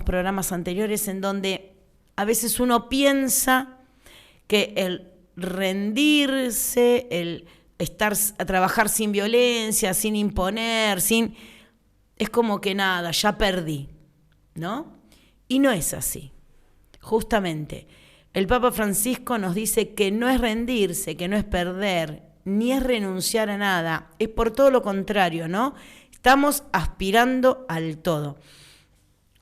programas anteriores, en donde a veces uno piensa que el rendirse, el a trabajar sin violencia, sin imponer, es como que nada, ya perdí, ¿no? Y no es así. Justamente, el Papa Francisco nos dice que no es rendirse, que no es perder, ni es renunciar a nada, es por todo lo contrario, ¿no? Estamos aspirando al todo.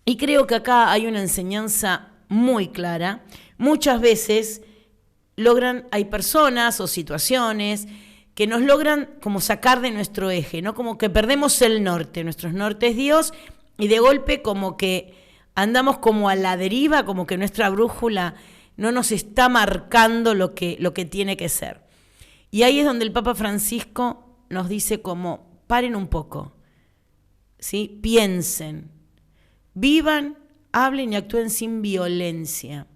Y creo que acá hay una enseñanza muy clara. Muchas veces hay personas o situaciones que nos logran como sacar de nuestro eje, ¿no? Como que perdemos el norte, nuestro norte es Dios, y de golpe como que andamos como a la deriva, como que nuestra brújula no nos está marcando lo que tiene que ser. Y ahí es donde el Papa Francisco nos dice como, paren un poco, ¿sí? Piensen, vivan, hablen y actúen sin violencia.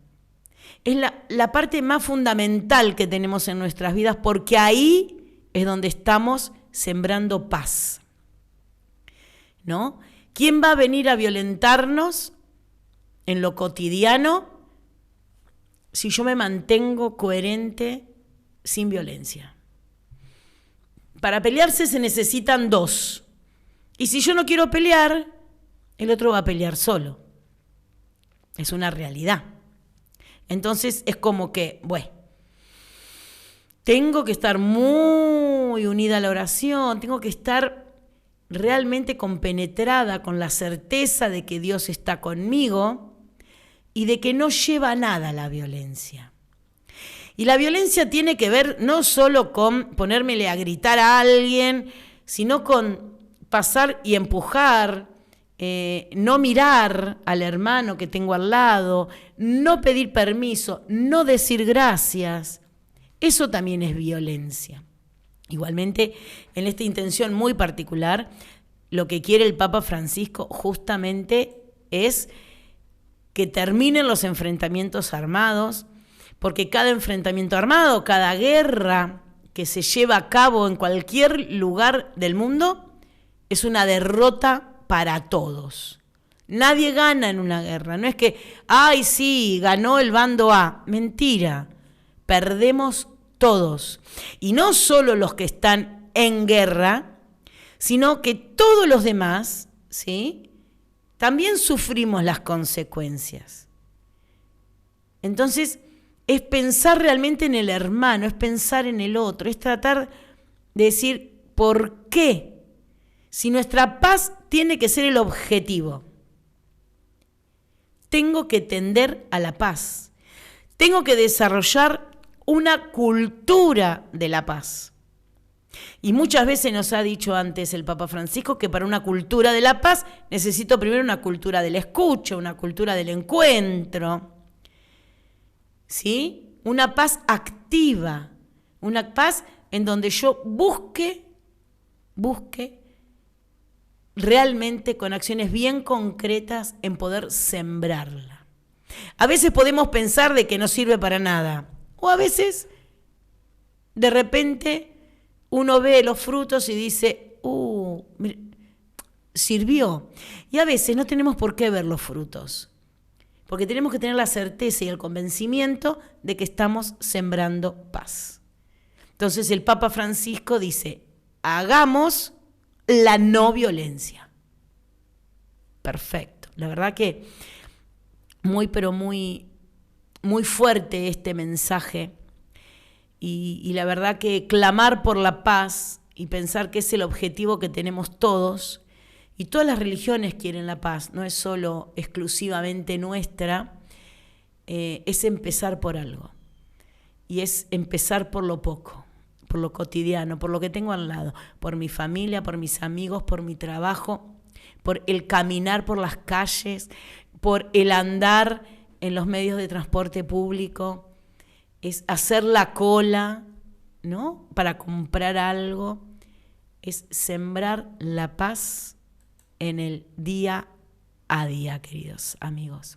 Es la parte más fundamental que tenemos en nuestras vidas, porque ahí es donde estamos sembrando paz, ¿no? ¿Quién va a venir a violentarnos en lo cotidiano si yo me mantengo coherente sin violencia? Para pelearse se necesitan dos. Y si yo no quiero pelear, el otro va a pelear solo. Es una realidad. Entonces es como que, bueno, tengo que estar muy unida a la oración, tengo que estar realmente compenetrada con la certeza de que Dios está conmigo y de que no lleva nada la violencia. Y la violencia tiene que ver no solo con ponérmele a gritar a alguien, sino con pasar y empujar, no mirar al hermano que tengo al lado, no pedir permiso, no decir gracias. Eso también es violencia. Igualmente, en esta intención muy particular, lo que quiere el Papa Francisco justamente es que terminen los enfrentamientos armados, porque cada enfrentamiento armado, cada guerra que se lleva a cabo en cualquier lugar del mundo, es una derrota para todos. Nadie gana en una guerra. No es que, ay, sí, ganó el bando A. Mentira. Perdemos todos. Y no solo los que están en guerra, sino que todos los demás, ¿sí?, también sufrimos las consecuencias. Entonces, es pensar realmente en el hermano, es pensar en el otro, es tratar de decir, ¿por qué? Si nuestra paz tiene que ser el objetivo, tengo que tender a la paz, tengo que desarrollar una cultura de la paz. Y muchas veces nos ha dicho antes el Papa Francisco que para una cultura de la paz necesito primero una cultura del escucha, una cultura del encuentro, ¿sí? Una paz activa, una paz en donde yo busque realmente con acciones bien concretas en poder sembrarla. A veces podemos pensar de que no sirve para nada, o a veces de repente uno ve los frutos y dice, sirvió. Y a veces no tenemos por qué ver los frutos, porque tenemos que tener la certeza y el convencimiento de que estamos sembrando paz. Entonces el Papa Francisco dice, hagamos la no violencia. Perfecto. La verdad que muy fuerte este mensaje. Y la verdad que clamar por la paz y pensar que es el objetivo que tenemos todos, y todas las religiones quieren la paz, no es solo exclusivamente nuestra, es empezar por algo. Y es empezar por lo poco, por lo cotidiano, por lo que tengo al lado, por mi familia, por mis amigos, por mi trabajo, por el caminar por las calles, por el andar en los medios de transporte público, es hacer la cola, ¿no?, para comprar algo, es sembrar la paz en el día a día, queridos amigos.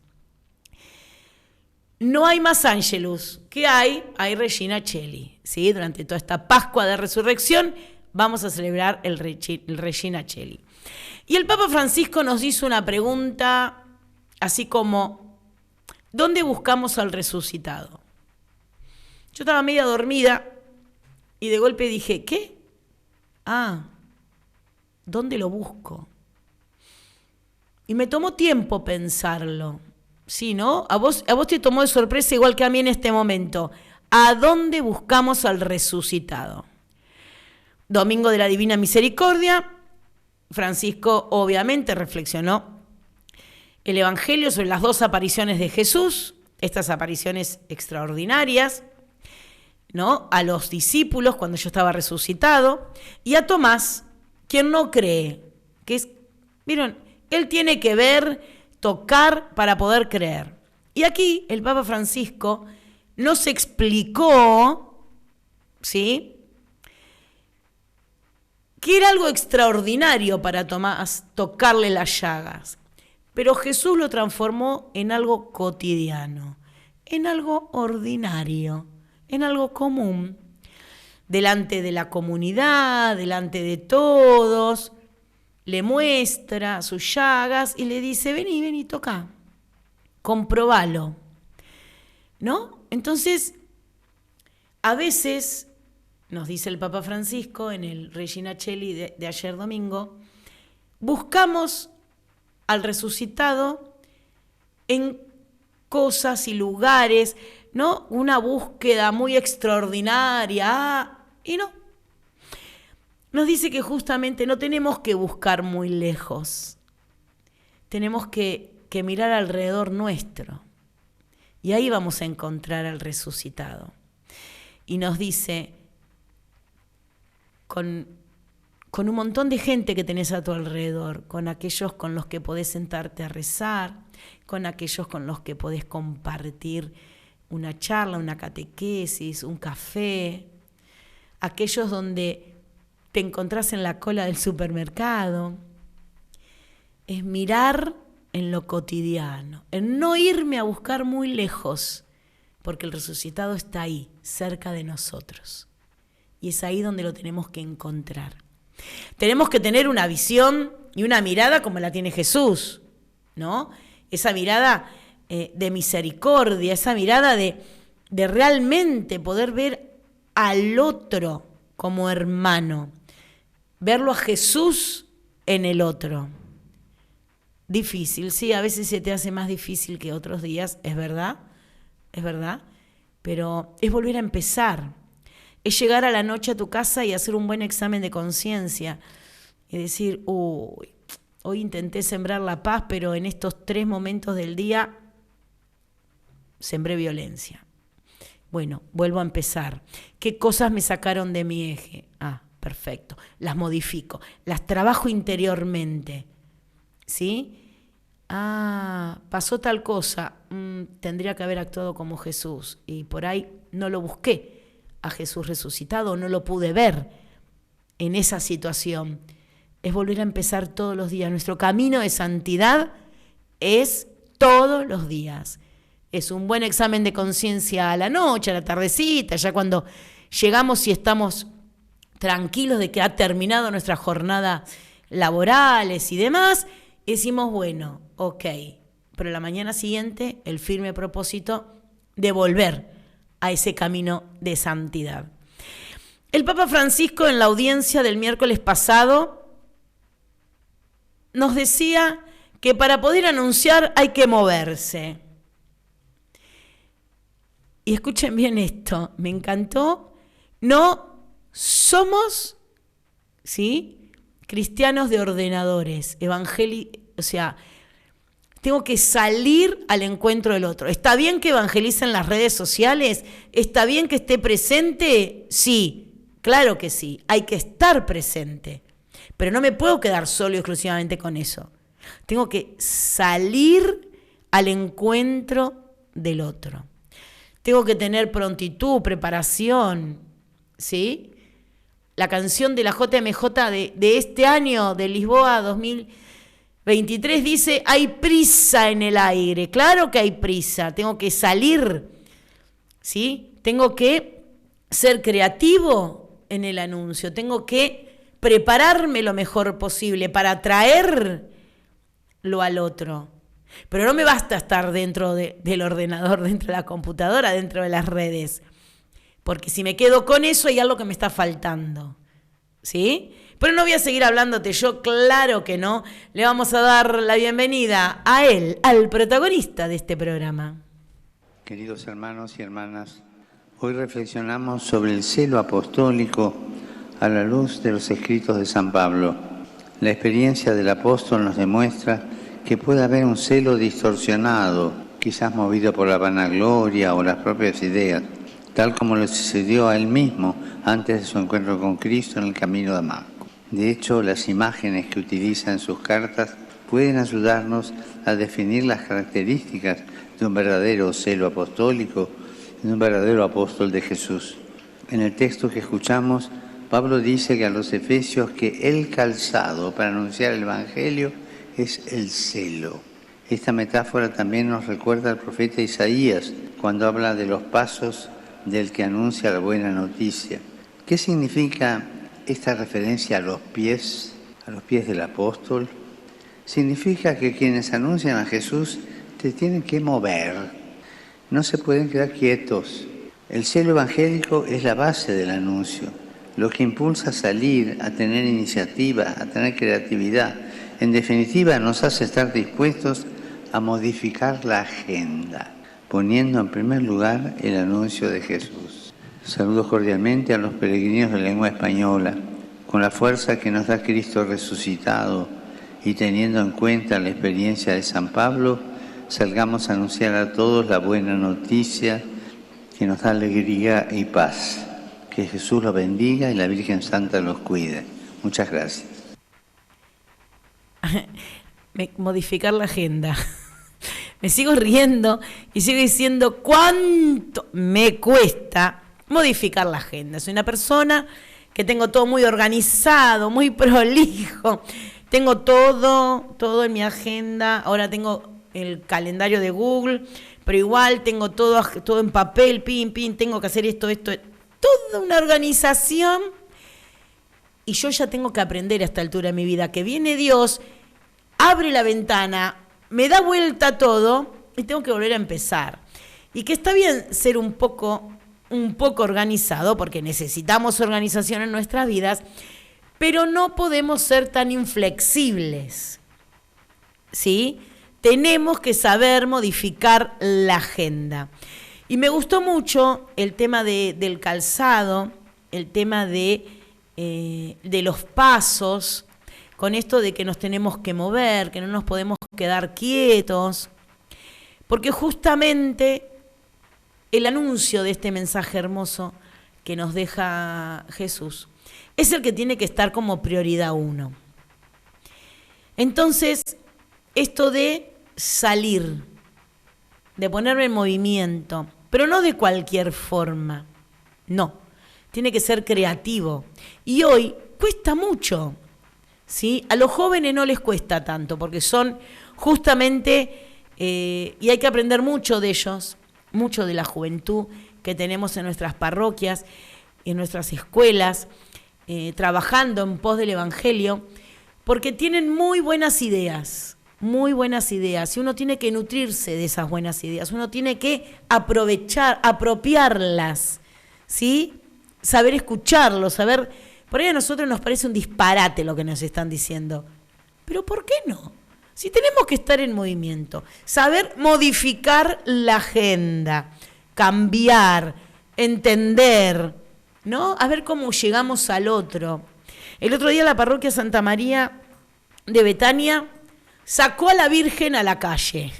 No hay más Ángelus. ¿Qué hay? Hay Regina Coeli, ¿sí? Durante toda esta Pascua de Resurrección vamos a celebrar el Regina Coeli. Y el Papa Francisco nos hizo una pregunta así como, ¿dónde buscamos al resucitado? Yo estaba media dormida y de golpe dije, ¿qué? ¿Dónde lo busco? Y me tomó tiempo pensarlo. Sí, ¿no? A vos te tomó de sorpresa igual que a mí en este momento. ¿A dónde buscamos al resucitado? Domingo de la Divina Misericordia, Francisco obviamente reflexionó el Evangelio sobre las 2 apariciones de Jesús, estas apariciones extraordinarias, ¿no? A los discípulos cuando yo estaba resucitado, y a Tomás, quien no cree, que es, ¿vieron? Él tiene que ver, tocar para poder creer. Y aquí el Papa Francisco nos explicó, ¿sí?, que era algo extraordinario para Tomás tocarle las llagas. Pero Jesús lo transformó en algo cotidiano, en algo ordinario, en algo común, delante de la comunidad, delante de todos. Le muestra sus llagas y le dice, vení, toca, comprobalo, ¿no? Entonces, a veces, nos dice el Papa Francisco en el Regina Coeli de ayer domingo, buscamos al resucitado en cosas y lugares, ¿no? Una búsqueda muy extraordinaria, y no. Nos dice que justamente no tenemos que buscar muy lejos, tenemos que mirar alrededor nuestro, y ahí vamos a encontrar al resucitado. Y nos dice, con un montón de gente que tenés a tu alrededor, con aquellos con los que podés sentarte a rezar, con aquellos con los que podés compartir una charla, una catequesis, un café, aquellos donde te encontrás en la cola del supermercado. Es mirar en lo cotidiano, en no irme a buscar muy lejos, porque el resucitado está ahí, cerca de nosotros. Y es ahí donde lo tenemos que encontrar. Tenemos que tener una visión y una mirada como la tiene Jesús, ¿no? Esa mirada de misericordia, esa mirada de realmente poder ver al otro como hermano, verlo a Jesús en el otro. Difícil, sí, a veces se te hace más difícil que otros días, es verdad, pero es volver a empezar. Es llegar a la noche a tu casa y hacer un buen examen de conciencia y decir, hoy intenté sembrar la paz, pero en estos 3 momentos del día sembré violencia. Bueno, vuelvo a empezar. ¿Qué cosas me sacaron de mi eje? Perfecto, las modifico, las trabajo interiormente, ¿sí? Pasó tal cosa, tendría que haber actuado como Jesús y por ahí no lo busqué a Jesús resucitado, no lo pude ver en esa situación. Es volver a empezar todos los días. Nuestro camino de santidad es todos los días. Es un buen examen de conciencia a la noche, a la tardecita, ya cuando llegamos y estamos tranquilos de que ha terminado nuestra jornada laborales y demás, decimos, bueno, ok, pero la mañana siguiente el firme propósito de volver a ese camino de santidad. El Papa Francisco en la audiencia del miércoles pasado nos decía que para poder anunciar hay que moverse. Y escuchen bien esto, me encantó. No somos, ¿sí?, cristianos de ordenadores, o sea, tengo que salir al encuentro del otro. ¿Está bien que evangelice en las redes sociales? ¿Está bien que esté presente? Sí, claro que sí, hay que estar presente. Pero no me puedo quedar solo y exclusivamente con eso. Tengo que salir al encuentro del otro. Tengo que tener prontitud, preparación, ¿sí? La canción de la JMJ de este año, de Lisboa 2023, dice, hay prisa en el aire. Claro que hay prisa, tengo que salir, ¿sí? Tengo que ser creativo en el anuncio, tengo que prepararme lo mejor posible para traerlo al otro. Pero no me basta estar dentro del ordenador, dentro de la computadora, dentro de las redes. Porque si me quedo con eso hay algo que me está faltando. ¿Sí? Pero no voy a seguir hablándote yo, claro que no. Le vamos a dar la bienvenida a él, al protagonista de este programa. Queridos hermanos y hermanas, hoy reflexionamos sobre el celo apostólico a la luz de los escritos de San Pablo. La experiencia del apóstol nos demuestra que puede haber un celo distorsionado, quizás movido por la vanagloria o las propias ideas, tal como le sucedió a él mismo antes de su encuentro con Cristo en el camino de Damasco. De hecho, las imágenes que utiliza en sus cartas pueden ayudarnos a definir las características de un verdadero celo apostólico, de un verdadero apóstol de Jesús. En el texto que escuchamos, Pablo dice que a los efesios que el calzado para anunciar el Evangelio es el celo. Esta metáfora también nos recuerda al profeta Isaías cuando habla de los pasos del que anuncia la buena noticia. ¿Qué significa esta referencia a los pies del apóstol? Significa que quienes anuncian a Jesús te tienen que mover, no se pueden quedar quietos. El celo evangélico es la base del anuncio, lo que impulsa a salir, a tener iniciativa, a tener creatividad. En definitiva, nos hace estar dispuestos a modificar la agenda, poniendo en primer lugar el anuncio de Jesús. Saludo cordialmente a los peregrinos de lengua española, con la fuerza que nos da Cristo resucitado y teniendo en cuenta la experiencia de San Pablo, salgamos a anunciar a todos la buena noticia que nos da alegría y paz. Que Jesús los bendiga y la Virgen Santa los cuide. Muchas gracias. Modificar la agenda. Me sigo riendo y sigo diciendo cuánto me cuesta modificar la agenda. Soy una persona que tengo todo muy organizado, muy prolijo. Tengo todo en mi agenda. Ahora tengo el calendario de Google, pero igual tengo todo en papel, tengo que hacer esto. Toda una organización. Y yo ya tengo que aprender a esta altura de mi vida que viene Dios, abre la ventana, me da vuelta todo y tengo que volver a empezar. Y que está bien ser un poco organizado, porque necesitamos organización en nuestras vidas, pero no podemos ser tan inflexibles, ¿sí? Tenemos que saber modificar la agenda. Y me gustó mucho el tema del calzado, el tema de los pasos, con esto de que nos tenemos que mover, que no nos podemos quedar quietos, porque justamente el anuncio de este mensaje hermoso que nos deja Jesús es el que tiene que estar como prioridad uno. Entonces, esto de salir, de ponerme en movimiento, pero no de cualquier forma, no, tiene que ser creativo. Y hoy cuesta mucho, ¿sí? A los jóvenes no les cuesta tanto, porque son justamente, y hay que aprender mucho de ellos, mucho de la juventud que tenemos en nuestras parroquias, en nuestras escuelas, trabajando en pos del Evangelio, porque tienen muy buenas ideas, y uno tiene que nutrirse de esas buenas ideas, uno tiene que apropiarlas, ¿sí? Saber escucharlos, saber. Por ahí a nosotros nos parece un disparate lo que nos están diciendo, pero ¿por qué no? Si tenemos que estar en movimiento, saber modificar la agenda, cambiar, entender, ¿no? A ver cómo llegamos al otro. El otro día la parroquia Santa María de Betania sacó a la Virgen a la calle.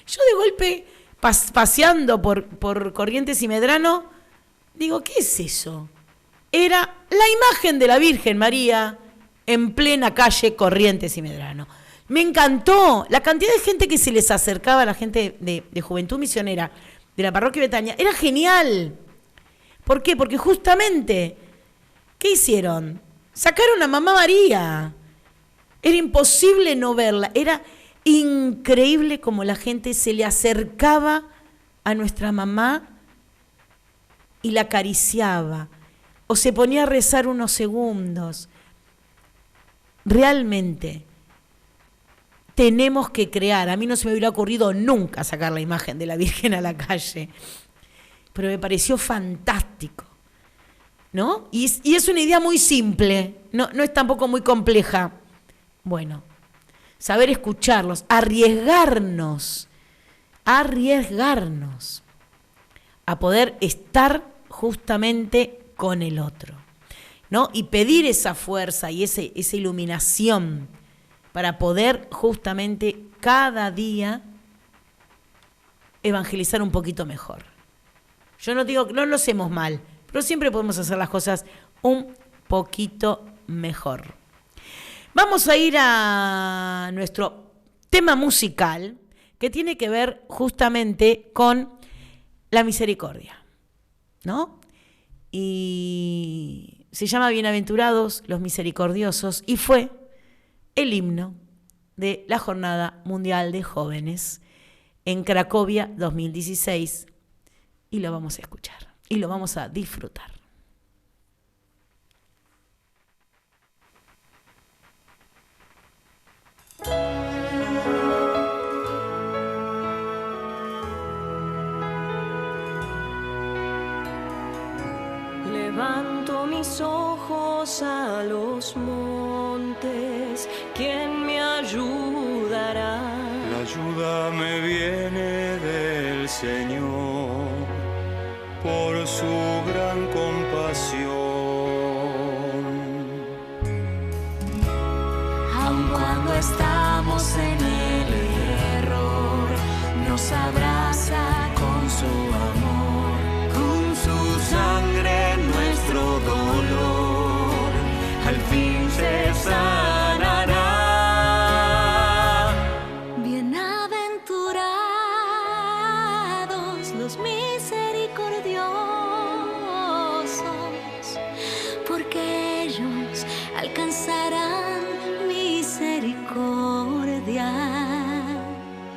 Yo de golpe, paseando por Corrientes y Medrano, digo, ¿qué es eso? Era la imagen de la Virgen María en plena calle Corrientes y Medrano. Me encantó la cantidad de gente que se les acercaba, a la gente de Juventud Misionera de la parroquia de Betania. Era genial. ¿Por qué? Porque justamente, ¿qué hicieron? Sacaron a Mamá María. Era imposible no verla. Era increíble como la gente se le acercaba a nuestra mamá y la acariciaba. O se ponía a rezar unos segundos. Realmente, tenemos que crear. A mí no se me hubiera ocurrido nunca sacar la imagen de la Virgen a la calle, pero me pareció fantástico, ¿no? Y es una idea muy simple, no es tampoco muy compleja. Bueno, saber escucharlos, arriesgarnos a poder estar justamente con el otro, ¿no? Y pedir esa fuerza y esa iluminación para poder justamente cada día evangelizar un poquito mejor. Yo no digo que no lo hacemos mal, pero siempre podemos hacer las cosas un poquito mejor. Vamos a ir a nuestro tema musical que tiene que ver justamente con la misericordia, ¿no? Y se llama Bienaventurados los misericordiosos y fue el himno de la Jornada Mundial de Jóvenes en Cracovia 2016 y lo vamos a escuchar y lo vamos a disfrutar. Levanto mis ojos a los montes, ¿quién me ayudará? La ayuda me viene del Señor, por su gran compasión. Aun cuando estamos en el error, nos abraza con su amor, con su sangre nuestro dolor al fin se sanará. Bienaventurados los misericordiosos, porque ellos alcanzarán misericordia.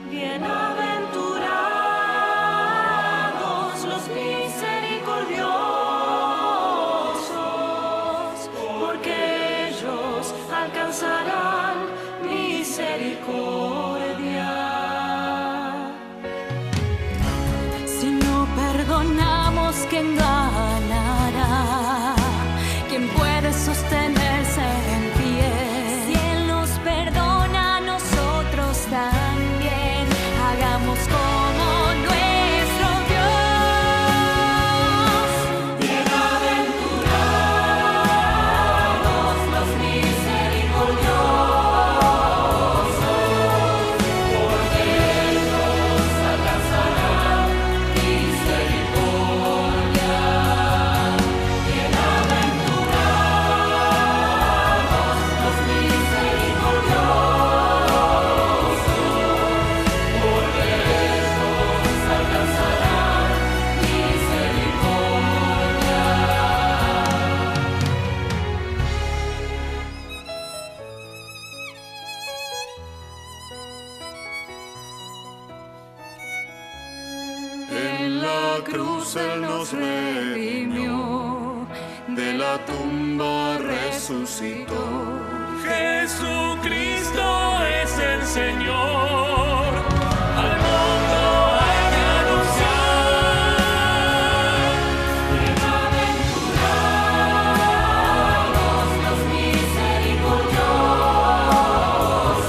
Bienaventurados los misericordiosos, porque ellos alcanzarán misericordia. Si no perdonamos, ¿quién ganará? ¿Quién puede sostenerse en pie? Si Él nos perdona, nosotros también hagamos como nuestro Dios. Bienaventurados los misericordiosos, porque ellos alcanzarán misericordia. Bienaventurados los misericordiosos, porque ellos alcanzarán misericordia. En la cruz Él nos redimió, de la tumba resucitó. Jesucristo es el Señor, al mundo hay que anunciar. Bienaventurados los misericordiosos,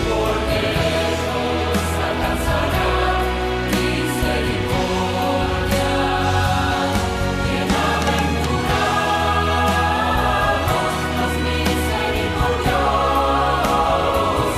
porque ellos alcanzarán misericordia. Bienaventurados los misericordiosos,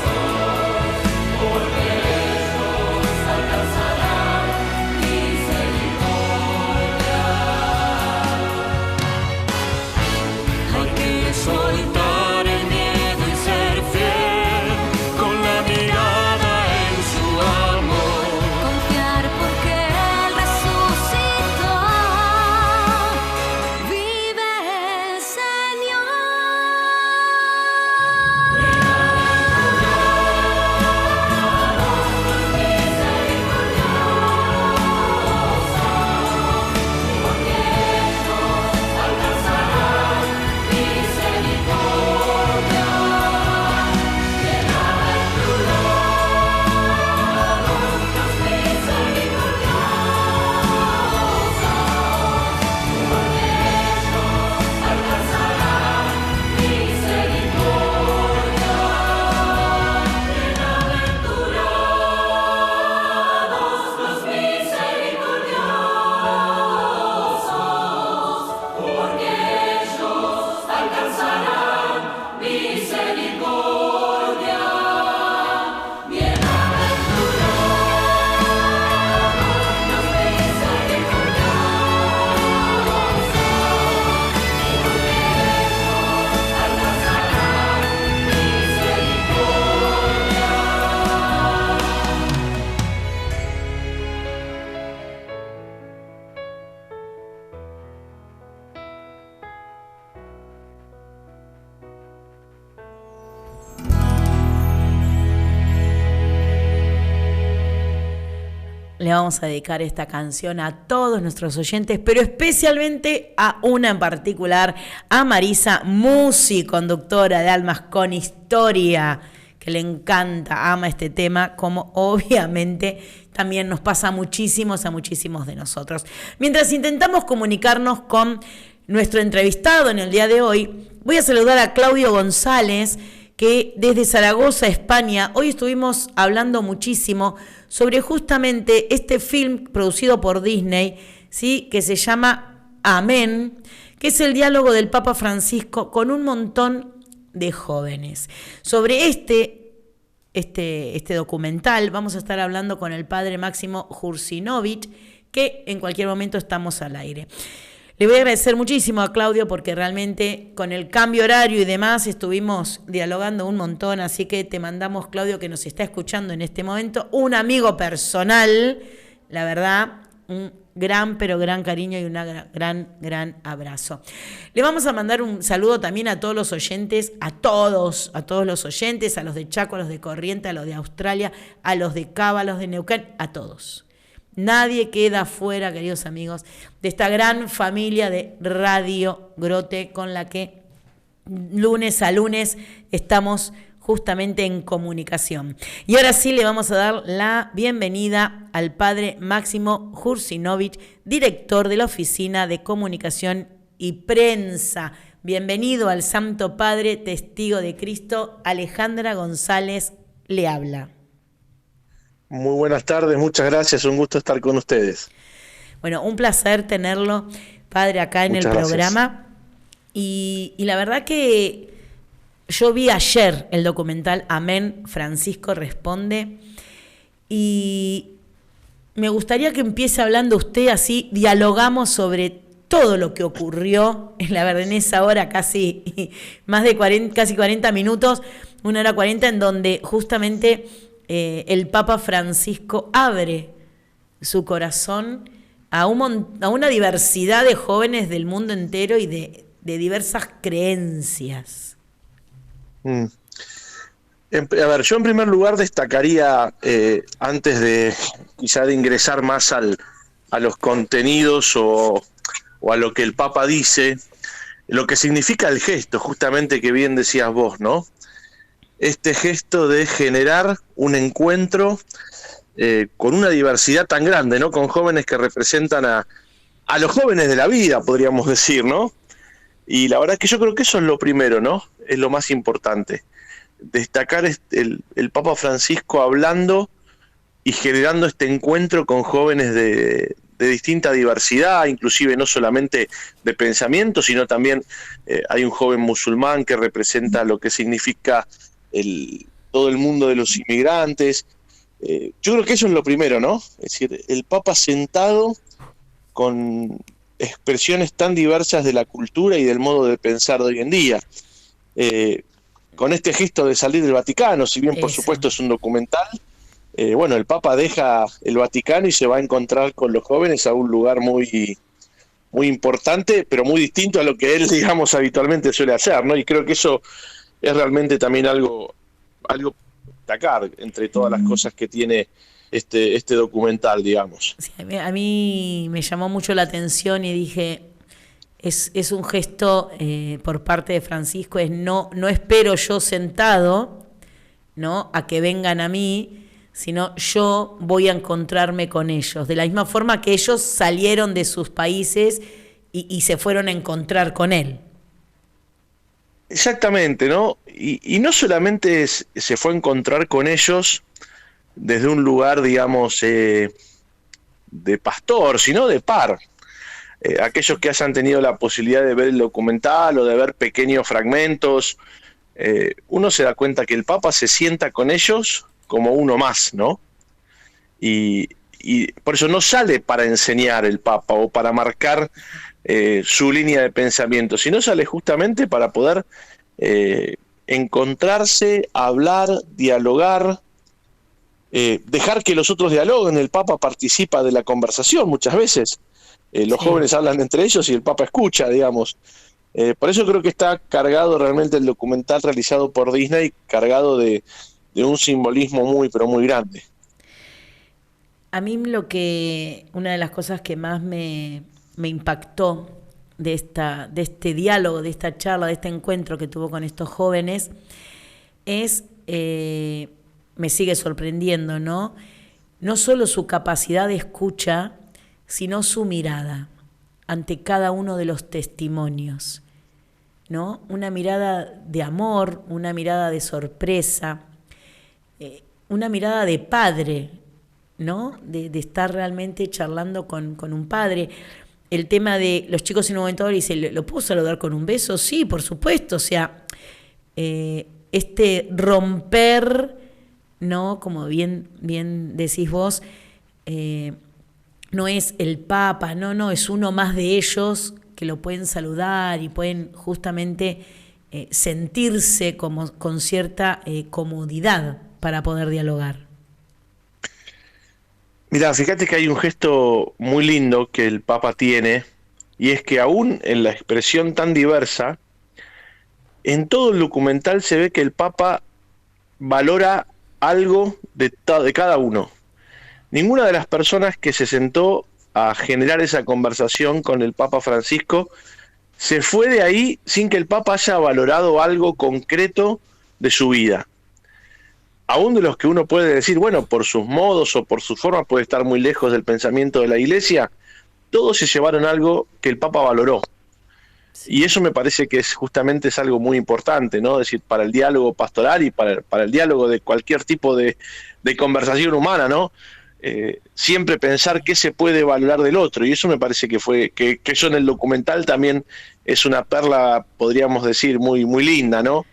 alcanzarán misericordia. Bienaventurados los misericordiosos, porque ellos alcanzarán misericordia. Le vamos a dedicar esta canción a todos nuestros oyentes, pero especialmente a una en particular, a Marisa, musiconductora de Almas con Historia, que le encanta, ama este tema, como obviamente también nos pasa a muchísimos de nosotros. Mientras intentamos comunicarnos con nuestro entrevistado en el día de hoy, voy a saludar a Claudio González, que desde Zaragoza, España, hoy estuvimos hablando muchísimo sobre justamente este film producido por Disney, ¿sí?, que se llama Amén, que es el diálogo del Papa Francisco con un montón de jóvenes. Sobre este documental vamos a estar hablando con el padre Máximo Jursinovich, que en cualquier momento estamos al aire. Le voy a agradecer muchísimo a Claudio porque realmente con el cambio horario y demás estuvimos dialogando un montón, así que te mandamos, Claudio, que nos está escuchando en este momento, un amigo personal, la verdad, un gran, pero gran cariño y un gran abrazo. Le vamos a mandar un saludo también a todos los oyentes, a todos los oyentes, a los de Chaco, a los de Corrientes, a los de Australia, a los de Cava, a los de Neuquén, a todos. Nadie queda fuera, queridos amigos, de esta gran familia de Radio Grote con la que lunes a lunes estamos justamente en comunicación. Y ahora sí le vamos a dar la bienvenida al padre Máximo Jursinovich, director de la Oficina de Comunicación y Prensa. Bienvenido al Santo Padre, Testigo de Cristo. Alejandra González le habla. Muy buenas tardes, muchas gracias, un gusto estar con ustedes. Bueno, un placer tenerlo, padre, acá en Muchas el programa. Y la verdad que yo vi ayer el documental Amén, Francisco Responde, y me gustaría que empiece hablando usted, así dialogamos sobre todo lo que ocurrió en esa hora, casi más de 40 minutos, 1 hora 40, en donde justamente el Papa Francisco abre su corazón a una diversidad de jóvenes del mundo entero y de diversas creencias. A ver, yo en primer lugar destacaría, antes de quizá de ingresar más a los contenidos o a lo que el Papa dice, lo que significa el gesto, justamente que bien decías vos, ¿no? Este gesto de generar un encuentro con una diversidad tan grande, ¿no? Con jóvenes que representan a los jóvenes de la vida, podríamos decir, ¿no? Y la verdad es que yo creo que eso es lo primero, ¿no? Es lo más importante. Destacar el Papa Francisco hablando y generando este encuentro con jóvenes de distinta diversidad, inclusive no solamente de pensamiento, sino también hay un joven musulmán que representa lo que significa todo el mundo de los inmigrantes. Yo creo que eso es lo primero, ¿no? Es decir, el Papa sentado con expresiones tan diversas de la cultura y del modo de pensar de hoy en día. Con este gesto de salir del Vaticano, si bien por supuesto es un documental, bueno, el Papa deja el Vaticano y se va a encontrar con los jóvenes a un lugar muy, muy importante, pero muy distinto a lo que él, digamos, habitualmente suele hacer, ¿no? Y creo que eso es realmente también algo destacar entre todas las cosas que tiene este documental, digamos. Sí, a mí me llamó mucho la atención y dije, es un gesto por parte de Francisco, no espero yo sentado, ¿no?, a que vengan a mí, sino yo voy a encontrarme con ellos, de la misma forma que ellos salieron de sus países y se fueron a encontrar con él. Exactamente, ¿no? Y no solamente se fue a encontrar con ellos desde un lugar, digamos, de pastor, sino de par. aquellos que hayan tenido la posibilidad de ver el documental o de ver pequeños fragmentos, uno se da cuenta que el Papa se sienta con ellos como uno más, ¿no? Y por eso no sale para enseñar el Papa o para marcar su línea de pensamiento, sino sale justamente para poder encontrarse, hablar, dialogar, dejar que los otros dialoguen. El Papa participa de la conversación muchas veces. Los jóvenes hablan entre ellos y el Papa escucha, digamos. Por eso creo que está cargado realmente el documental realizado por Disney, cargado de un simbolismo muy, pero muy grande. A mí una de las cosas que más me impactó de este diálogo, de esta charla, de este encuentro que tuvo con estos jóvenes, es, me sigue sorprendiendo, ¿no? No solo su capacidad de escucha, sino su mirada ante cada uno de los testimonios, ¿no? Una mirada de amor, una mirada de sorpresa, una mirada de padre, ¿no? De estar realmente charlando con un padre. El tema de los chicos en un momento dado dicen, ¿lo puedo saludar con un beso? Sí, por supuesto. O sea, este romper, ¿no? Como bien decís vos, no es el Papa, no, es uno más de ellos que lo pueden saludar y pueden justamente sentirse como con cierta comodidad para poder dialogar. Mira, fíjate que hay un gesto muy lindo que el Papa tiene, y es que aún en la expresión tan diversa, en todo el documental se ve que el Papa valora algo de cada uno. Ninguna de las personas que se sentó a generar esa conversación con el Papa Francisco se fue de ahí sin que el Papa haya valorado algo concreto de su vida. Aún de los que uno puede decir, bueno, por sus modos o por su forma puede estar muy lejos del pensamiento de la Iglesia, todos se llevaron algo que el Papa valoró. Sí. Y eso me parece que justamente es algo muy importante, ¿no? Es decir, para el diálogo pastoral y para el diálogo de cualquier tipo de conversación humana, ¿no? Siempre pensar qué se puede valorar del otro, y eso me parece que eso en el documental también es una perla, podríamos decir, muy, muy linda, ¿no?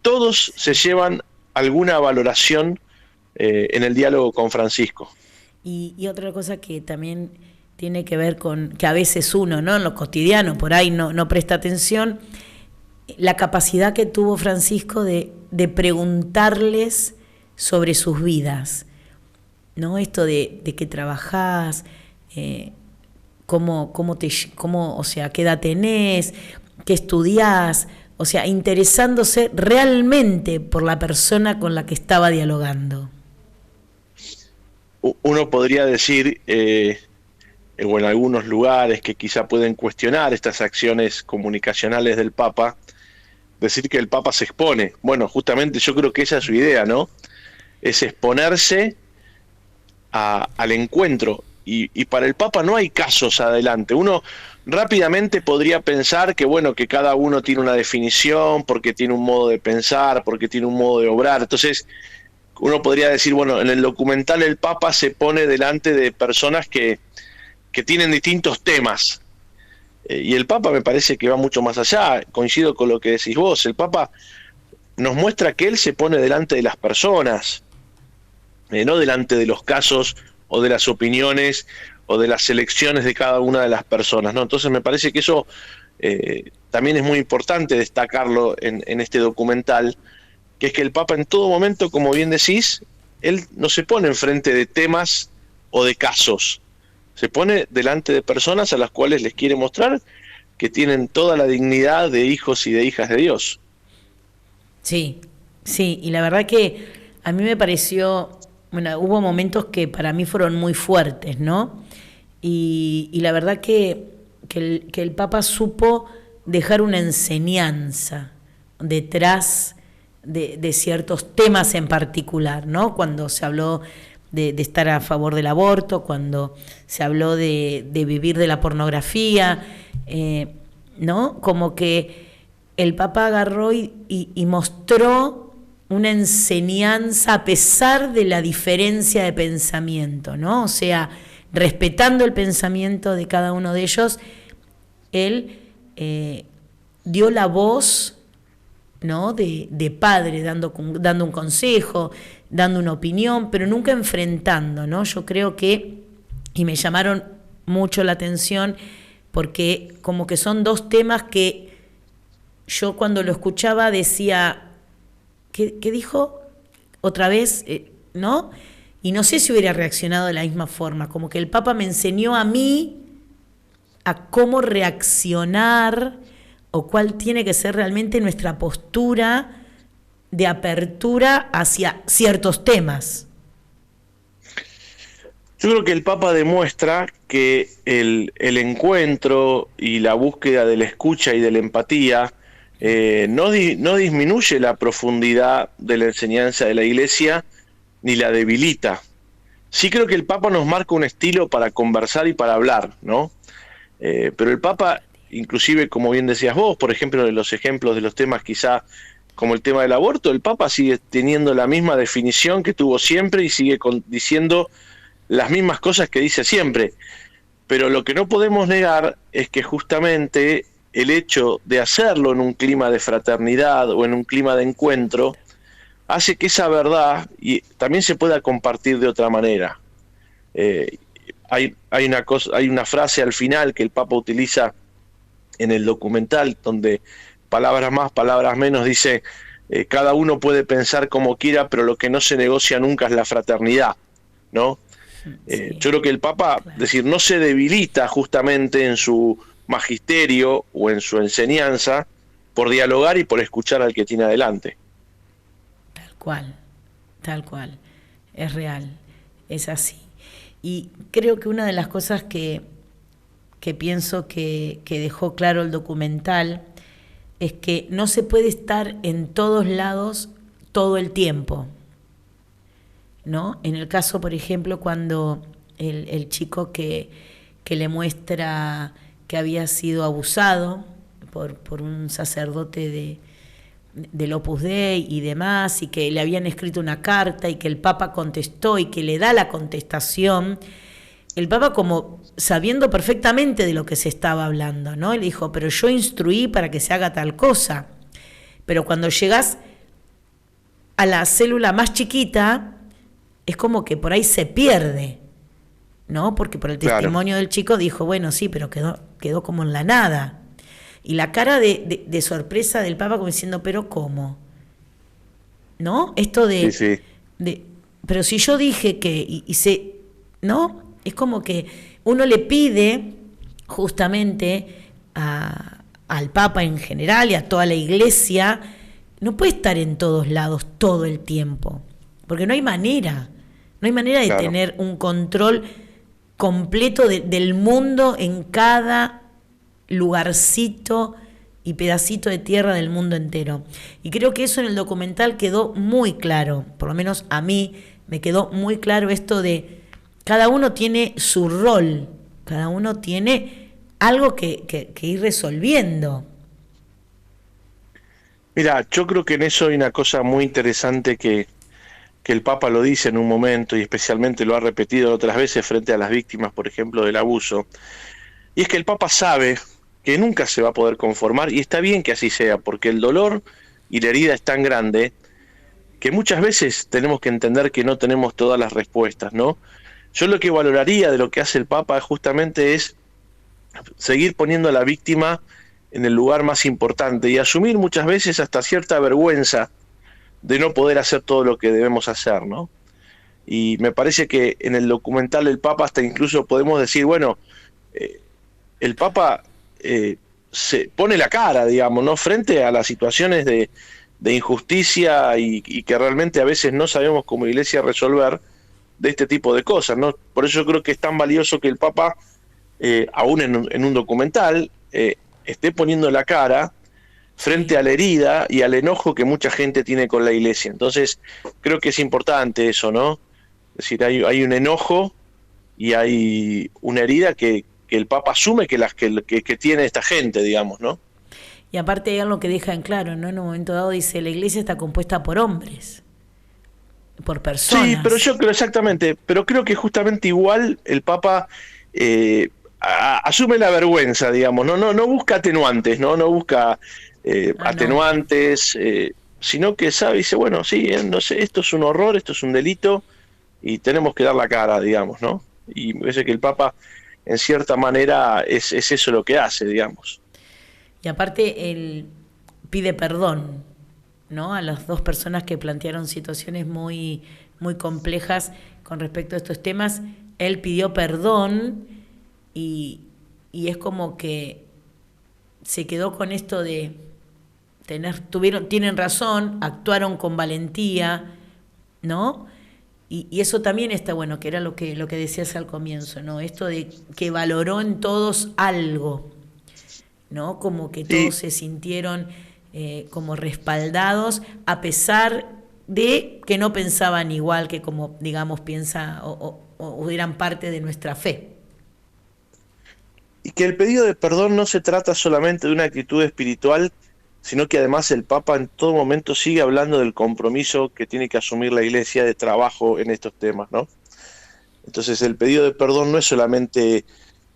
Todos se llevan alguna valoración en el diálogo con Francisco. Y otra cosa que también tiene que ver con que a veces uno, ¿no? En lo cotidiano por ahí no presta atención, la capacidad que tuvo Francisco de preguntarles sobre sus vidas, ¿no? Esto de qué trabajás, o sea, qué edad tenés, qué estudiás, o sea, interesándose realmente por la persona con la que estaba dialogando. Uno podría decir, o en algunos lugares que quizá pueden cuestionar estas acciones comunicacionales del Papa, decir que el Papa se expone. Bueno, justamente yo creo que esa es su idea, ¿no? Es exponerse al encuentro. Y para el Papa no hay casos adelante. Uno rápidamente podría pensar que, bueno, que cada uno tiene una definición, porque tiene un modo de pensar, porque tiene un modo de obrar. Entonces, uno podría decir, bueno, en el documental el Papa se pone delante de personas que tienen distintos temas. Y el Papa me parece que va mucho más allá. Coincido con lo que decís vos. El Papa nos muestra que él se pone delante de las personas, no delante de los casos o de las opiniones o de las elecciones de cada una de las personas, ¿no? Entonces me parece que eso también es muy importante destacarlo en este documental, que es que el Papa en todo momento, como bien decís, él no se pone enfrente de temas o de casos, se pone delante de personas a las cuales les quiere mostrar que tienen toda la dignidad de hijos y de hijas de Dios. Sí, y la verdad que a mí me pareció, bueno, hubo momentos que para mí fueron muy fuertes, ¿no? Y la verdad que el Papa supo dejar una enseñanza detrás de ciertos temas en particular, ¿no? Cuando se habló de estar a favor del aborto, cuando se habló de vivir de la pornografía, ¿no? Como que el Papa agarró y mostró una enseñanza a pesar de la diferencia de pensamiento, ¿no? O sea, respetando el pensamiento de cada uno de ellos, él dio la voz, ¿no?, de padre, dando un consejo, dando una opinión, pero nunca enfrentando, ¿no? Yo creo que, y me llamaron mucho la atención, porque como que son dos temas que yo cuando lo escuchaba decía, ¿qué dijo? Otra vez, ¿no? Y no sé si hubiera reaccionado de la misma forma, como que el Papa me enseñó a mí a cómo reaccionar o cuál tiene que ser realmente nuestra postura de apertura hacia ciertos temas. Yo creo que el Papa demuestra que el encuentro y la búsqueda de la escucha y de la empatía no disminuye la profundidad de la enseñanza de la Iglesia ni la debilita. Sí creo que el Papa nos marca un estilo para conversar y para hablar, ¿no? Pero el Papa, inclusive, como bien decías vos, por ejemplo, de los ejemplos de los temas quizá como el tema del aborto, el Papa sigue teniendo la misma definición que tuvo siempre y sigue diciendo las mismas cosas que dice siempre. Pero lo que no podemos negar es que justamente el hecho de hacerlo en un clima de fraternidad o en un clima de encuentro hace que esa verdad también se pueda compartir de otra manera. Hay una frase al final que el Papa utiliza en el documental, donde palabras más, palabras menos, dice, cada uno puede pensar como quiera, pero lo que no se negocia nunca es la fraternidad, ¿no? Sí, Yo creo que el Papa, claro. decir, no se debilita justamente en su magisterio o en su enseñanza por dialogar y por escuchar al que tiene adelante. Tal cual, es real, es así. Y creo que una de las cosas que pienso que dejó claro el documental es que no se puede estar en todos lados todo el tiempo, ¿no? En el caso, por ejemplo, cuando el chico que le muestra que había sido abusado por un sacerdote del Opus Dei y demás, y que le habían escrito una carta y que el Papa contestó y que le da la contestación, el Papa, como sabiendo perfectamente de lo que se estaba hablando, ¿no? Él dijo, pero yo instruí para que se haga tal cosa. Pero cuando llegás a la célula más chiquita, es como que por ahí se pierde, ¿no? Porque por el testimonio del chico dijo, bueno, sí, pero quedó como en la nada. Y la cara de sorpresa del Papa como diciendo, pero ¿cómo? ¿No? Esto Sí. pero si yo dije que, y se, ¿no? Es como que uno le pide justamente al Papa en general y a toda la Iglesia, no puede estar en todos lados todo el tiempo, porque no hay manera de tener un control completo del mundo en cada lugarcito y pedacito de tierra del mundo entero. Y creo que eso en el documental quedó muy claro, por lo menos a mí me quedó muy claro esto de cada uno tiene su rol, cada uno tiene algo que ir resolviendo. Mira, yo creo que en eso hay una cosa muy interesante que el Papa lo dice en un momento y especialmente lo ha repetido otras veces frente a las víctimas, por ejemplo, del abuso, y es que el Papa sabe que nunca se va a poder conformar, y está bien que así sea, porque el dolor y la herida es tan grande que muchas veces tenemos que entender que no tenemos todas las respuestas, ¿no? Yo lo que valoraría de lo que hace el Papa justamente es seguir poniendo a la víctima en el lugar más importante y asumir muchas veces hasta cierta vergüenza de no poder hacer todo lo que debemos hacer, ¿no? Y me parece que en el documental del Papa hasta incluso podemos decir, bueno, el Papa se pone la cara, digamos, ¿no? Frente a las situaciones de injusticia y que realmente a veces no sabemos como Iglesia resolver de este tipo de cosas, ¿no? Por eso yo creo que es tan valioso que el Papa, aún en un documental, esté poniendo la cara frente a la herida y al enojo que mucha gente tiene con la Iglesia. Entonces, creo que es importante eso, ¿no? Es decir, hay un enojo y hay una herida que el Papa asume que tiene esta gente, digamos, ¿no? Y aparte hay algo que deja en claro, ¿no? En un momento dado dice, la Iglesia está compuesta por hombres, por personas. Sí, pero yo creo exactamente, pero creo que justamente igual el Papa asume la vergüenza, digamos, no busca atenuantes, no busca No. atenuantes, sino que sabe y dice, bueno, sí, no sé, esto es un horror, esto es un delito y tenemos que dar la cara, digamos, ¿no? Y me parece que el Papa, en cierta manera, es eso lo que hace, digamos. Y aparte, él pide perdón, ¿no? A las dos personas que plantearon situaciones muy, muy complejas con respecto a estos temas. Él pidió perdón y, y es como que se quedó con esto de tienen razón, actuaron con valentía, ¿no? Y eso también está bueno, que era lo que decías al comienzo, ¿no? Esto de que valoró en todos algo, ¿no? Como que Sí, todos se sintieron como respaldados, a pesar de que no pensaban igual que como, digamos, piensa o eran parte de nuestra fe. y que el pedido de perdón no se trata solamente de una actitud espiritual, sino que además el Papa en todo momento sigue hablando del compromiso que tiene que asumir la Iglesia de trabajo en estos temas, ¿no? Entonces el pedido de perdón no es solamente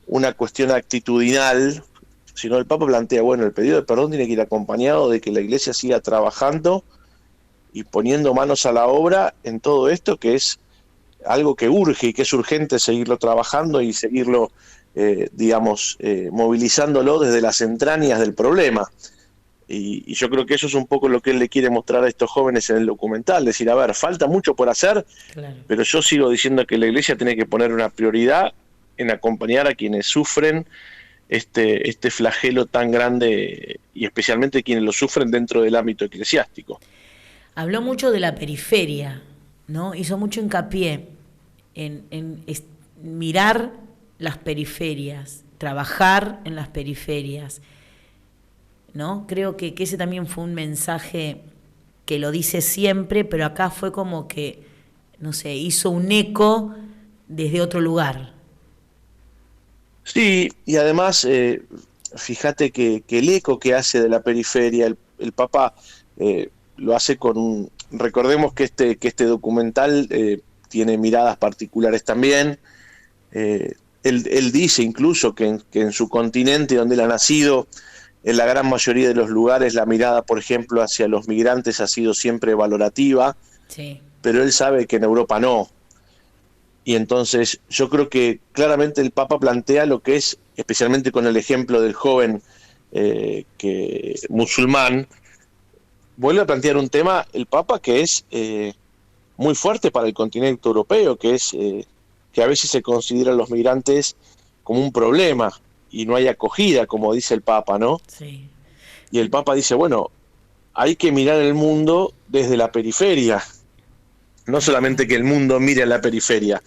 una cuestión actitudinal, sino el Papa plantea, bueno, el pedido de perdón tiene que ir acompañado de que la Iglesia siga trabajando y poniendo manos a la obra en todo esto, que es algo que urge y que es urgente seguirlo trabajando y seguirlo, movilizándolo desde las entrañas del problema. Y yo creo que eso es un poco lo que él le quiere mostrar a estos jóvenes en el documental, decir, a ver, falta mucho por hacer, Claro. pero yo sigo diciendo que la Iglesia tiene que poner una prioridad en acompañar a quienes sufren este flagelo tan grande y especialmente quienes lo sufren dentro del ámbito eclesiástico. Habló mucho de la periferia, ¿no? Hizo mucho hincapié en mirar las periferias, trabajar en las periferias, ¿no? Creo que ese también fue un mensaje que lo dice siempre, pero acá fue como que, no sé, hizo un eco desde otro lugar. Sí, y además, fíjate que el eco que hace de la periferia, el Papa lo hace recordemos que este documental tiene miradas particulares también. Él dice incluso que en su continente donde él ha nacido, en la gran mayoría de los lugares la mirada, por ejemplo, hacia los migrantes ha sido siempre valorativa, Sí. pero él sabe que en Europa no. Y entonces yo creo que claramente el Papa plantea lo que es, especialmente con el ejemplo del joven musulmán, vuelve a plantear un tema, el Papa, que es muy fuerte para el continente europeo, que es que a veces se consideran los migrantes como un problema y no hay acogida, como dice el Papa, ¿no? Sí. Y el Papa dice, bueno, hay que mirar el mundo desde la periferia, no solamente que el mundo mire a la periferia.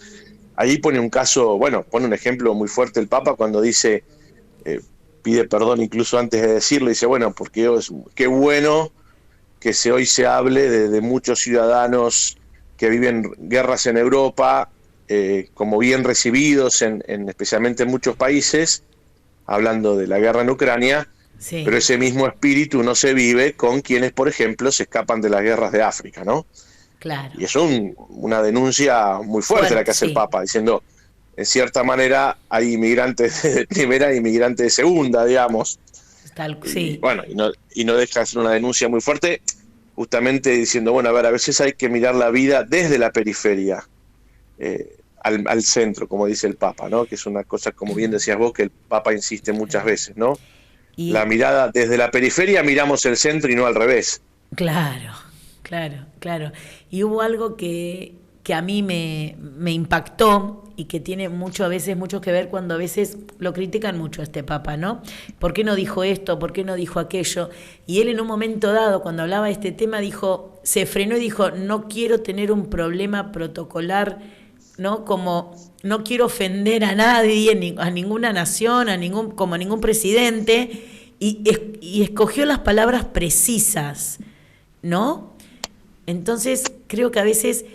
Ahí pone un caso, bueno, pone un ejemplo muy fuerte el Papa cuando dice, pide perdón incluso antes de decirlo, dice, bueno, porque qué bueno que hoy se hable de muchos ciudadanos que viven guerras en Europa, como bien recibidos, especialmente en muchos países, hablando de la guerra en Ucrania, Sí. pero ese mismo espíritu no se vive con quienes, por ejemplo, se escapan de las guerras de África, ¿no? Claro. Y eso es una denuncia muy fuerte la que hace Sí. el Papa, diciendo, en cierta manera, hay inmigrantes de primera e inmigrantes de segunda, digamos. Sí. Y bueno, y no deja de ser una denuncia muy fuerte, justamente diciendo, bueno, a veces hay que mirar la vida desde la periferia al centro, como dice el Papa, ¿no? Que es una cosa, como bien decías vos, que el Papa insiste muchas veces, ¿no? Y, La mirada desde la periferia, miramos el centro y no al revés. Claro, claro. Y hubo algo que a mí me impactó y que tiene mucho que ver cuando a veces lo critican mucho a este Papa, ¿no? ¿Por qué no dijo esto? ¿Por qué no dijo aquello? Y él en un momento dado, cuando hablaba de este tema, se frenó y dijo, no quiero tener un problema protocolar, ¿no? Como no quiero ofender a nadie, a ninguna nación, como a ningún presidente, y escogió las palabras precisas, ¿no? Entonces creo que a veces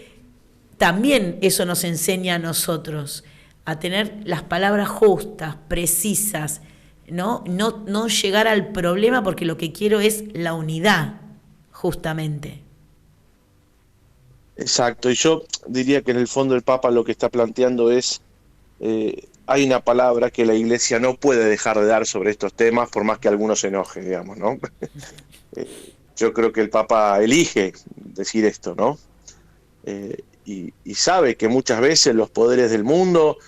también eso nos enseña a nosotros, a tener las palabras justas, precisas, ¿no? No llegar al problema porque lo que quiero es la unidad, justamente. Exacto, y yo diría que en el fondo el Papa lo que está planteando es hay una palabra que la Iglesia no puede dejar de dar sobre estos temas, por más que algunos se enojen, digamos, ¿no? Yo creo que el Papa elige decir esto, ¿no? Y sabe que muchas veces los poderes del mundo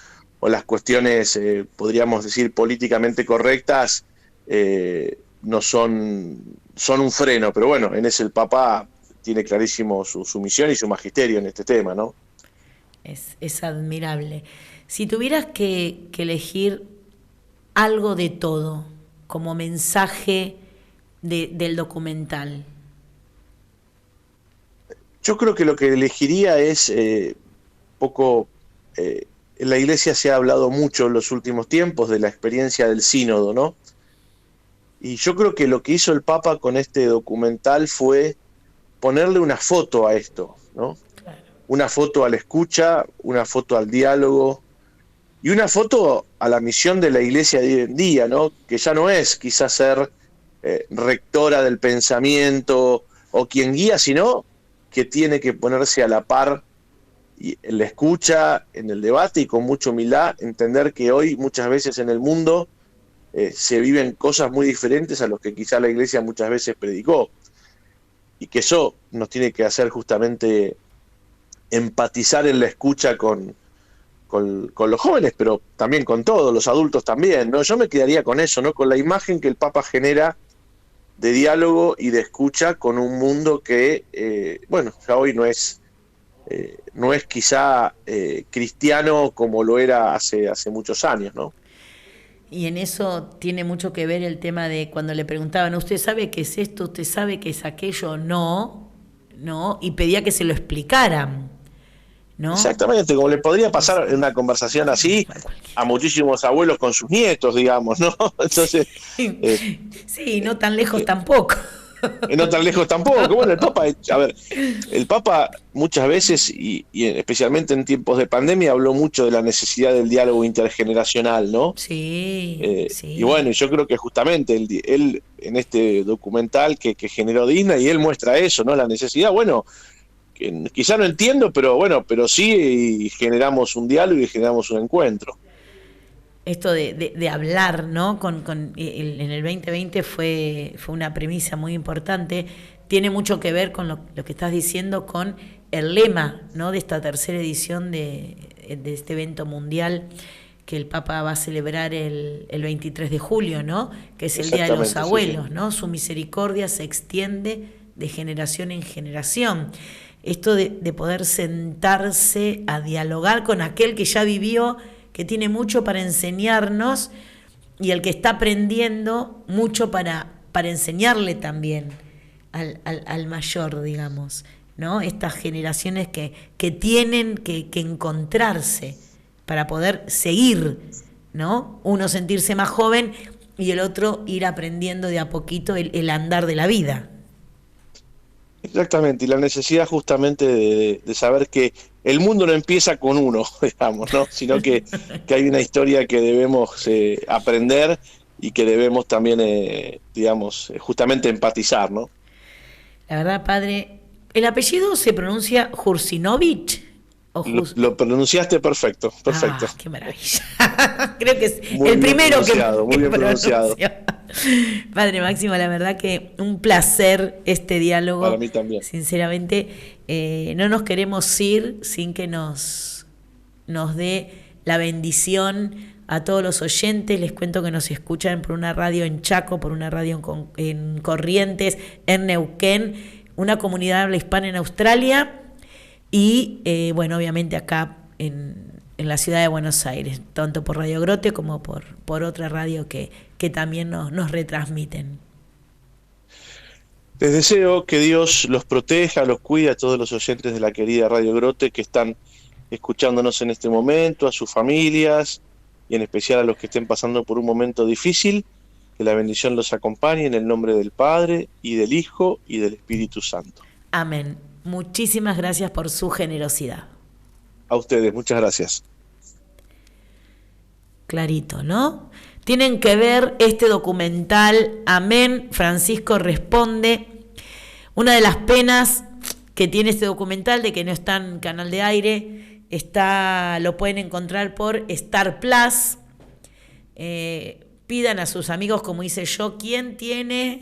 o las cuestiones, podríamos decir, políticamente correctas, no son un freno, pero bueno, en ese el Papa tiene clarísimo su misión y su magisterio en este tema, ¿no? Es admirable. Si tuvieras que elegir algo de todo como mensaje del documental. Yo creo que lo que elegiría es poco... en la Iglesia se ha hablado mucho en los últimos tiempos de la experiencia del sínodo, ¿no? Y yo creo que lo que hizo el Papa con este documental fue ponerle una foto a esto, ¿no? Claro. Una foto a la escucha, una foto al diálogo y una foto a la misión de la Iglesia de hoy en día, ¿no? Que ya no es quizás ser rectora del pensamiento o quien guía, sino que tiene que ponerse a la par y en la escucha, en el debate y con mucha humildad entender que hoy muchas veces en el mundo se viven cosas muy diferentes a los que quizá la Iglesia muchas veces predicó, y que eso nos tiene que hacer justamente empatizar en la escucha con los jóvenes, pero también con todos, los adultos también, ¿no? Yo me quedaría con eso, ¿no? Con la imagen que el Papa genera de diálogo y de escucha con un mundo que, bueno, ya hoy no es quizá cristiano como lo era hace muchos años, ¿no? Y en eso tiene mucho que ver el tema de cuando le preguntaban, ¿usted sabe qué es esto? ¿Usted sabe qué es aquello? No, y pedía que se lo explicaran, ¿no? Exactamente, como le podría pasar en una conversación así a muchísimos abuelos con sus nietos, digamos, ¿no? Entonces... sí, no tan lejos tampoco. No tan lejos tampoco. Bueno, el Papa muchas veces, y especialmente en tiempos de pandemia, habló mucho de la necesidad del diálogo intergeneracional, ¿no? Sí, sí. Y bueno, yo creo que justamente él en este documental que generó Disney, y él muestra eso, ¿no? La necesidad, bueno, que quizá no entiendo, pero bueno, pero sí generamos un diálogo y generamos un encuentro. Esto de hablar, ¿no? En el 2020 fue una premisa muy importante. Tiene mucho que ver con lo que estás diciendo, con el lema, ¿no? De esta tercera edición de este evento mundial que el Papa va a celebrar el 23 de julio, ¿no? Que es el Día de los Abuelos, sí. ¿No? Su misericordia se extiende de generación en generación. Esto de poder sentarse a dialogar con aquel que ya vivió, que tiene mucho para enseñarnos, y el que está aprendiendo mucho para enseñarle también al mayor, digamos, ¿no? Estas generaciones que tienen que encontrarse para poder seguir, ¿no? Uno sentirse más joven y el otro ir aprendiendo de a poquito el andar de la vida. Exactamente, y la necesidad justamente de saber que el mundo no empieza con uno, digamos, ¿no? Sino que hay una historia que debemos aprender y que debemos también, digamos, justamente empatizar, ¿no? La verdad, padre, ¿el apellido se pronuncia Jursinovich? Lo pronunciaste perfecto. Ah, qué maravilla. Creo que es muy el primero muy bien pronunciado. Padre Máximo, la verdad que un placer este diálogo. Para mí también. Sinceramente, no nos queremos ir sin que nos dé la bendición a todos los oyentes. Les cuento que nos escuchan por una radio en Chaco, por una radio en Corrientes, en Neuquén, una comunidad habla hispana en Australia y, bueno, obviamente acá en la ciudad de Buenos Aires, tanto por Radio Grote como por otra radio que también nos retransmiten. Les deseo que Dios los proteja, los cuide a todos los oyentes de la querida Radio Grote que están escuchándonos en este momento, a sus familias y en especial a los que estén pasando por un momento difícil. Que la bendición los acompañe en el nombre del Padre y del Hijo y del Espíritu Santo. Amén. Muchísimas gracias por su generosidad. A ustedes, muchas gracias. Clarito, ¿no? Tienen que ver este documental, Amén, Francisco Responde. Una de las penas que tiene este documental de que no está en Canal de Aire, lo pueden encontrar por Star Plus. Pidan a sus amigos, como hice yo, ¿quién tiene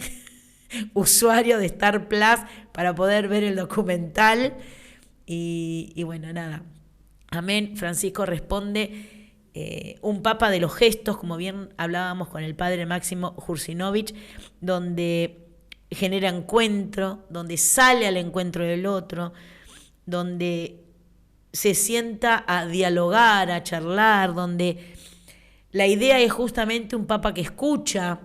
usuario de Star Plus para poder ver el documental? Y bueno, nada. Amén. Francisco responde, un papa de los gestos, como bien hablábamos con el padre Máximo Jursinovich, donde genera encuentro, donde sale al encuentro del otro, donde se sienta a dialogar, a charlar, donde la idea es justamente un papa que escucha,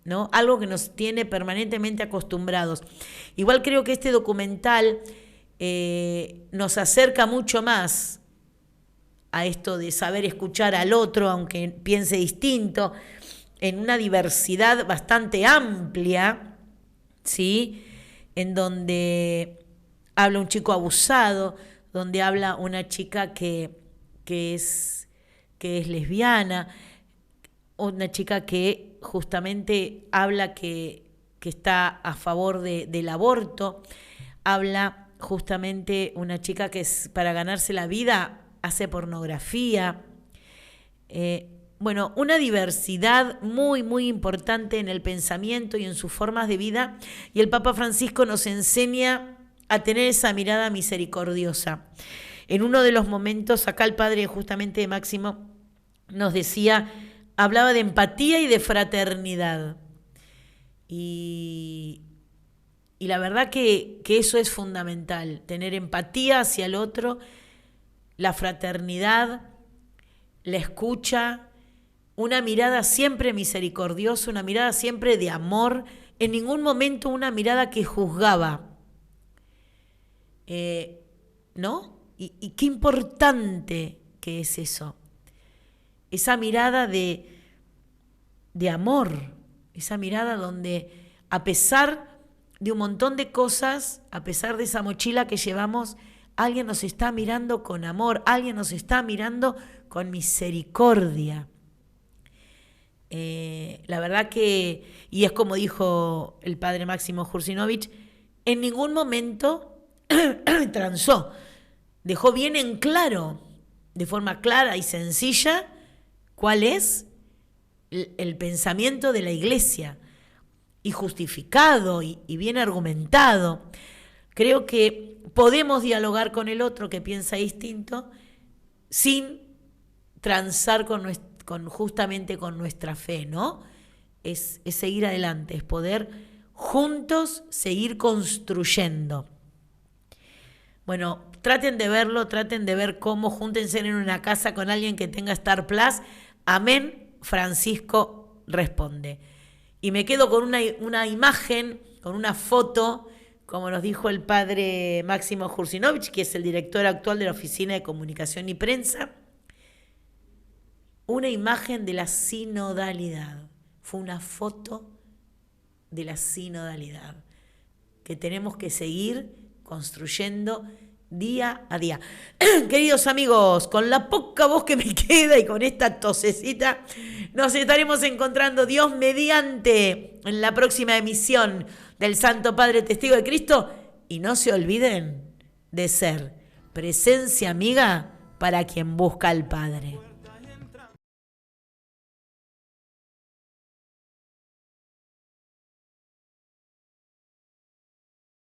¿no? Algo que nos tiene permanentemente acostumbrados. Igual creo que este documental nos acerca mucho más a esto de saber escuchar al otro, aunque piense distinto, en una diversidad bastante amplia, ¿sí? En donde habla un chico abusado, donde habla una chica que es lesbiana, una chica que justamente habla que está a favor del aborto, habla justamente una chica que para ganarse la vida hace pornografía. Bueno, una diversidad muy, muy importante en el pensamiento y en sus formas de vida, y el Papa Francisco nos enseña a tener esa mirada misericordiosa. En uno de los momentos, acá el padre justamente Máximo nos decía, hablaba de empatía y de fraternidad. Y la verdad que eso es fundamental, tener empatía hacia el otro, la fraternidad, la escucha, una mirada siempre misericordiosa, una mirada siempre de amor, en ningún momento una mirada que juzgaba. ¿No? Y qué importante que es eso. Esa mirada de amor, esa mirada donde a pesar de un montón de cosas, a pesar de esa mochila que llevamos, alguien nos está mirando con amor, alguien nos está mirando con misericordia. La verdad que, y es como dijo el padre Máximo Jursinovich, en ningún momento transó, dejó bien en claro, de forma clara y sencilla, cuál es el pensamiento de la Iglesia, y justificado y bien argumentado. Creo que podemos dialogar con el otro que piensa distinto sin transar justamente con nuestra fe, ¿no? Es seguir adelante, es poder juntos seguir construyendo. Bueno, traten de verlo, traten de ver cómo, júntense en una casa con alguien que tenga Star Plus. Amén, Francisco responde. Y me quedo con una imagen, con una foto, como nos dijo el padre Máximo Jursinovich, que es el director actual de la Oficina de Comunicación y Prensa, una imagen de la sinodalidad. Fue una foto de la sinodalidad, que tenemos que seguir construyendo día a día. Queridos amigos, con la poca voz que me queda y con esta tosecita, nos estaremos encontrando, Dios mediante, en la próxima emisión del Santo Padre Testigo de Cristo. Y no se olviden de ser presencia amiga para quien busca al Padre.